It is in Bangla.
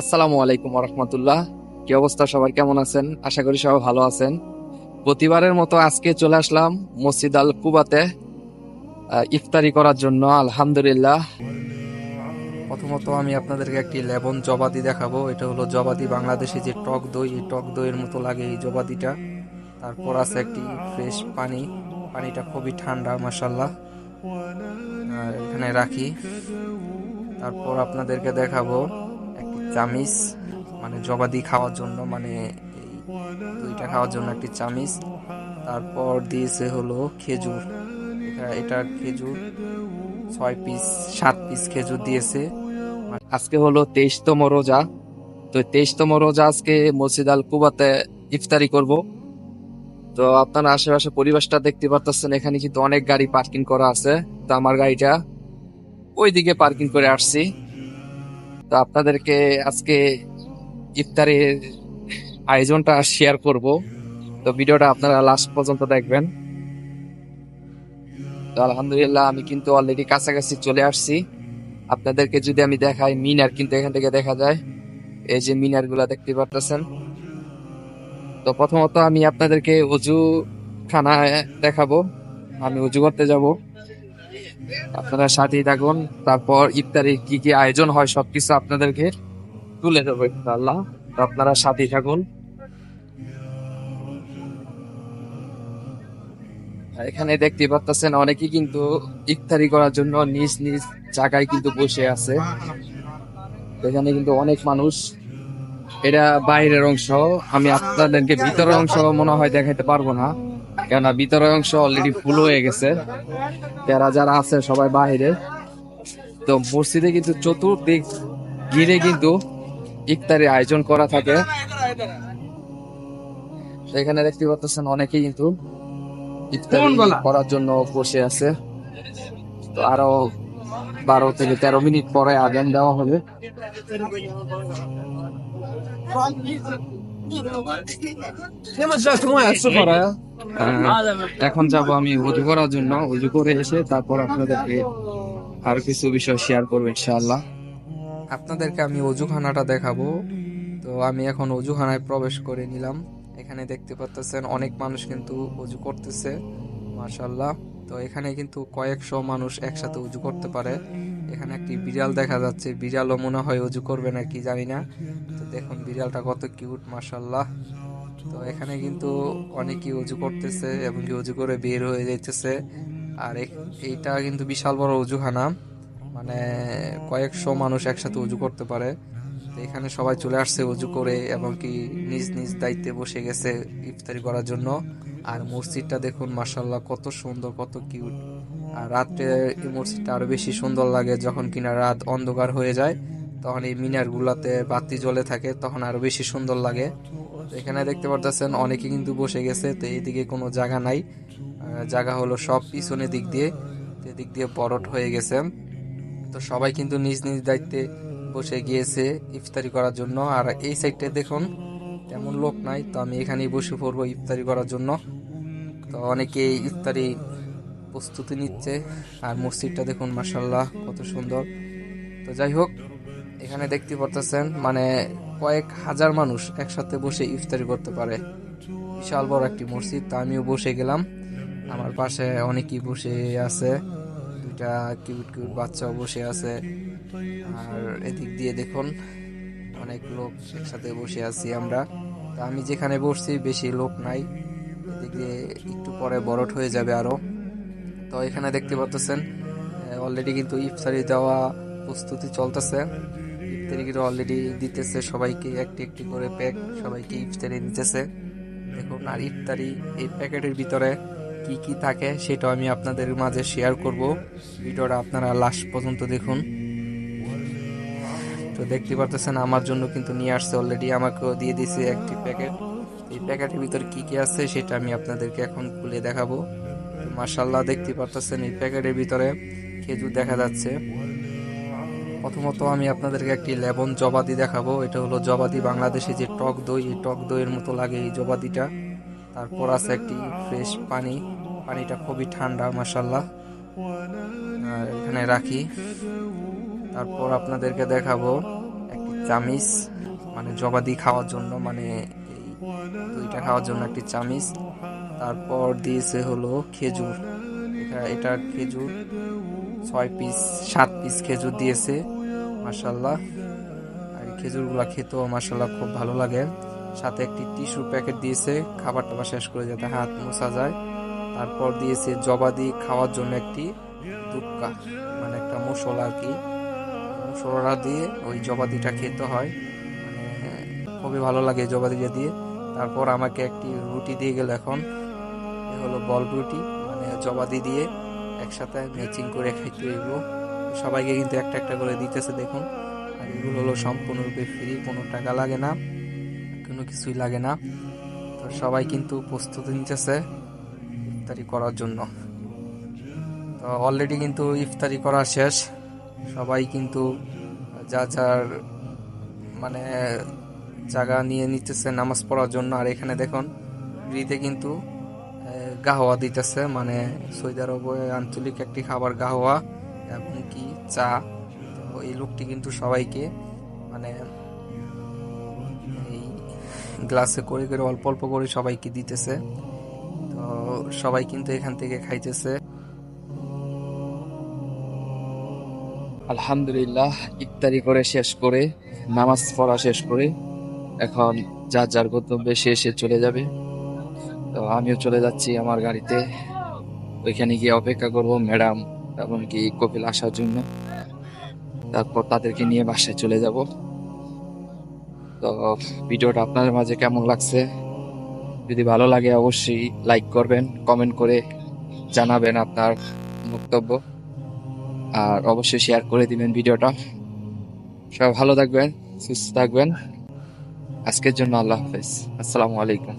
আসসালামু আলাইকুম রহমতুল্লাহ। কি অবস্থা, সবাই কেমন আছেন? আশা করি সবাই ভালো আছেন। প্রতিবারের মতো আজকে চলে আসলাম মসজিদ আল কুবাতে ইফতারি করার জন্য। আলহামদুলিল্লাহ, প্রথমত আমি আপনাদেরকে একটি লেবন জবাদি দেখাবো। এটা হলো জবাদি, বাংলাদেশে যে টক দই, এই টক দইয়ের মতো লাগে এই জবাদিটা। তারপর আছে একটি ফ্রেশ পানি, পানিটা খুবই ঠান্ডা মাশাল্লাহ। আর এখানে রাখি। তারপর আপনাদেরকে দেখাবো একটি চামিচ, মানে জবাদি খাওয়ার জন্য, মানে এই দইটা খাওয়ার জন্য একটি চামিচ। তারপর দিয়েছে হলো খেজুর। এটা খেজুর 6 পিস 7 পিস খেজুর দিয়েছে। আজকে হলো 23তম রোজা। তো 23তম রোজা আজকে মসজিদ আল কুবাতে ইফতারি করব। তো আপনারা আশেপাশে পরিবেশটা দেখতে পাচ্ছেন, এখানে কিন্তু অনেক গাড়ি পার্কিং করা আছে। তো আমার গাড়িটা ওইদিকে পার্কিং করে আসছি। তো আপনাদেরকে আজকে ইফতারের আয়োজনটা শেয়ার করব। তো ভিডিওটা আপনারা লাস্ট পর্যন্ত দেখবেন। তো আলহামদুলিল্লাহ, আমি কিন্তু অলরেডি কাছাকাছি চলে আসছি। আপনাদেরকে যদি আমি দেখাই, মিনার কিন্তু এখান থেকে দেখা যায়। এই যে মিনার গুলা দেখতে পারতেছেন। তো প্রথমত আমি আপনাদেরকে অজু খানা দেখাবো। আমি অজু করতে যাব, আপনারা সাথেই থাকুন। তারপর ইফতারি কি কি আয়োজন হয় সবকিছু আপনাদেরকে তুলে দেবো ইনশাআল্লাহ। তো আপনারা সাথেই থাকুন। আর এখানে দেখতে পাচ্ছেন অনেকেই কিন্তু ইফতারি করার জন্য নিজ নিজ জায়গায় কিন্তু বসে আছে। এখানে কিন্তু অনেক মানুষ। এটা বাইরের অংশ, আমি আপনাদেরকে ভিতরের অংশ মনে হয় দেখাতে পারবো না, কেননা ভিতরের অংশ অলরেডি ফুল হয়ে গেছে। যারা যারা আছে সবাই বাইরে। তো মসজিদে কিন্তু চতুর্দিক ঘিরে কিন্তু ইফতারি আয়োজন করা থাকে। তো এখানে দেখতে পাচ্ছেন অনেকেই কিন্তু ইফতারি করার জন্য বসে আছে। তো আরো 12 থেকে 13 মিনিট পরে আজান দেওয়া হবে। এখন যাব আমি উজু করার জন্য। উজু করে এসে তারপর আপনাদেরকে আর কিছু বিষয় শেয়ার করবো ইনশাআল্লাহ। আপনাদেরকে আমি অজুখানাটা দেখাবো। তো আমি এখন অজুখানায় প্রবেশ করে নিলাম। এখানে দেখতে পাচ্ছেন অনেক মানুষ কিন্তু অজু করতেছে মাশাআল্লাহ। তো এখানে কিন্তু কয়েকশো মানুষ একসাথে উজু করতে পারে। এখানে একটি বিড়াল দেখা যাচ্ছে, বিড়ালও মনে হয় উজু করবে নাকি জানি না। তো দেখুন বিড়ালটা কত কিউট মাশাআল্লাহ। তো এখানে কিন্তু অনেকেই উজু করতেছে এবং কি উজু করে বের হয়ে যাইতেছে। আর এইটা কিন্তু বিশাল বড় উজুখানা, মানে কয়েকশো মানুষ একসাথে উজু করতে পারে। তো এখানে সবাই চলে আসছে উজু করে এবং কি নিজ নিজ দায়িত্বে বসে গেছে ইফতারি করার জন্য। আর মসজিদটা দেখুন মাশাআল্লাহ, কত সুন্দর, কত কিউট। আর রাত্রে এই মসজিদটা আরো বেশি সুন্দর লাগে, যখন কিনা রাত অন্ধকার হয়ে যায় তখন এই মিনার গুলাতে বাতি জ্বলে থাকে, তখন আরো বেশি সুন্দর লাগে। তো এখানে দেখতে পারতেছেন অনেকে কিন্তু বসে গেছে। তো এইদিকে কোনো জায়গা নাই, জায়গা হলো সব পিছনের দিক দিয়ে। এদিক দিয়ে বরট হয়ে গেছে। তো সবাই কিন্তু নিজ নিজ দায়িত্বে বসে গিয়েছে ইফতারি করার জন্য। আর এই সাইডটা দেখুন তেমন লোক নাই, তো আমি এখানেই বসে পড়বো ইফতারি করার জন্য। তো অনেকে ইফতারি প্রস্তুতি নিচ্ছে। আর মসজিদটা দেখুন মাশাআল্লাহ কত সুন্দর। তো যাই হোক, এখানে দেখতে পারতেছেন মানে কয়েক হাজার মানুষ একসাথে বসে ইফতারি করতে পারে। বিশাল বড় একটি মসজিদ। তা আমিও বসে গেলাম। আমার পাশে অনেকেই বসে আছে, দুইটা কিউট কিউট বাচ্চাও বসে আছে। আর এদিক দিয়ে দেখুন অনেক লোক একসাথে বসে আছি আমরা। তা আমি যেখানে বসছি বেশি লোক নাই, এদিক দিয়ে একটু পরে বরট হয়ে যাবে আরো। তো এখানে দেখতে পাচ্ছেন অলরেডি কিন্তু ইফতারি দেওয়া প্রস্তুতি চলতেছে। ইফতারি কিন্তু অলরেডি দিতেছে সবাইকে, একটি একটি করে প্যাক সবাইকে ইফতারি দিতেছে দেখুন। আর ইফতারি এই প্যাকেটের ভিতরে কি কি থাকে সেটাও আমি আপনাদের মাঝে শেয়ার করব। ভিডিওটা আপনারা লাস্ট পর্যন্ত দেখুন। তো দেখতে পারতেছেন আমার জন্য কিন্তু নিয়ে আসছে অলরেডি, আমাকেও দিয়ে দিছে একটি প্যাকেট। এই প্যাকেটের ভিতরে কি কি আছে সেটা আমি আপনাদেরকে এখন খুলে দেখাবো। মাশাআল্লাহ, দেখতে পারতেছেন এই প্যাকেটের ভিতরে খেজুর দেখা যাচ্ছে। প্রথমত আমি আপনাদেরকে একটি লেবন জবাদি দেখাবো। এটা হলো জবাদি, বাংলাদেশে যে টক দই, এই টক দইয়ের মতো লাগে এই জবাদিটা। তারপর আছে একটি ফ্রেশ পানি, পানিটা খুবই ঠান্ডা মাশাআল্লাহ। আর এখানে রাখি। তারপর আপনাদেরকে দেখাবো একটি চামিচ, মানে জবাদি খাওয়ার জন্য, মানে এই দইটা খাওয়ার জন্য একটি চামিচ। তারপর দিয়েছে হলো খেজুর, এটা খেজুর 6 পিস 7 পিস খেজুর দিয়েছে মাশাল্লাহ। আর এই খেজুরগুলা খেতেও মাশাল্লাহ খুব ভালো লাগে। সাথে একটি টিস্যু প্যাকেট দিয়েছে খাবার টাবার শেষ করে যাতে হাত মোছা যায়। তারপর দিয়েছে জবাদি খাওয়ার জন্য একটি দুক্কা, মানে একটা মশলা আর কি, মশলা দিয়ে ওই জবাদিটা খেতে হয়, মানে খুবই ভালো লাগে জবাদিটা দিয়ে। তারপর আমাকে একটি রুটি দিয়ে গেল, এখন এ হলো বল রুটি, মানে জবাদি দিয়ে একসাথে ম্যাচিং করে খাইতে হইব। সবাইকে কিন্তু একটা একটা করে দিতেছে দেখুন। আর এগুলো হলো সম্পূর্ণরূপে ফ্রি, কোনো টাকা লাগে না, কোনো কিছুই লাগে না। তো সবাই কিন্তু প্রস্তুতি নিতেছে ইফতারি করার জন্য। তো অলরেডি কিন্তু ইফতারি করা শেষ, সবাই কিন্তু যা যার মানে জায়গা নিয়ে নিতেছে নামাজ পড়ার জন্য। আর এখানে দেখুন ফ্রিতে কিন্তু গাহওয়া দিতেছে, মানে সৌদি আরবে আঞ্চলিক একটি খাবার গাহওয়া, এবং কি চা। তো এই লোকটি কিন্তু সবাইকে মানে এই গ্লাসে করে করে অল্প অল্প করে সবাইকে দিতেছে। তো সবাই কিন্তু এখান থেকে খাইতেছে। আলহামদুলিল্লাহ, ইফতারি করে শেষ করে, নামাজ পড়া শেষ করে এখন যার যার গন্তব্যে সে এসে চলে যাবে। তো আমিও চলে যাচ্ছি আমার গাড়িতে, ওইখানে গিয়ে অপেক্ষা করব ম্যাডাম এমনকি কপিল আসার জন্য। তারপর তাদেরকে নিয়ে বাসায় চলে যাব। তো ভিডিওটা আপনাদের মাঝে কেমন লাগছে, যদি ভালো লাগে অবশ্যই লাইক করবেন, কমেন্ট করে জানাবেন আপনার বক্তব্য, আর অবশ্যই শেয়ার করে দিবেন ভিডিওটা। সবাই ভালো থাকবেন, সুস্থ থাকবেন। আজকের জন্য আল্লাহ হাফেজ, আসসালামু আলাইকুম।